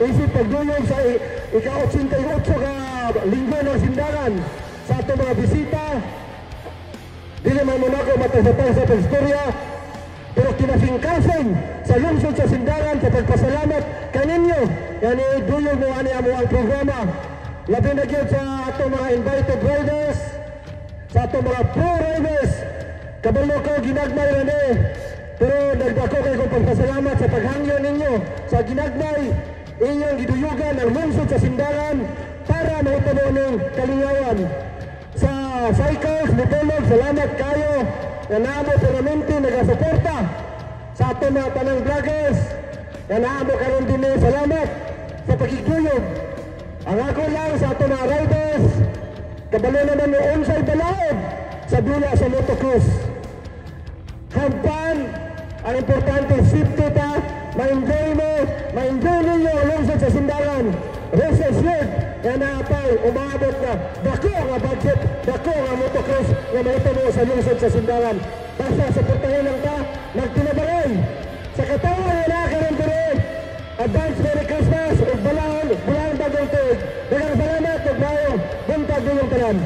isip pagduyog sa ika-88 ka linggo ng Sindaran sa atong mga bisita. Dili man mo na ko matapos sa pag-istorya, pero kinasingkasan sa lungsod sa Sindaran sa pagpasalamat kaninyo. Yan duyog mo ani amo ang programa. Labi na gyud sa atong mga invited riders, sa atong mga pro riders. Kabalo ko ginagmay rin pero nagdako kayo kong pagpasalamat sa paghangyo ninyo sa ginagmay inyong giduyugan ang lungsod sa Sindaran para mahitabo ng kalingawan. Sa cycles, Mutulog, salamat kayo na naamo permanente nagasuporta sa ato mga tanang vloggers na naamo karon din salamat sa pagiguyog. Ang ako lang sa ato mga riders, kabalo naman yung unsay balaod sa dula sa motocross. Hampan, ang importante safety ta, ma-enjoy ninyo ang lungsod sa Sindaran. Rest assured, yan naapay, umabot na dako nga budget, dako nga motocross nga mahitabo sa lungsod sa Sindaran. Basta suportahin lang ta, nagtinabalay. Sa katawa nga nakakaroon ko rin, advance Merry Christmas, ug bulan bagong tuig. Daghang salamat, ug buntag yung tanan.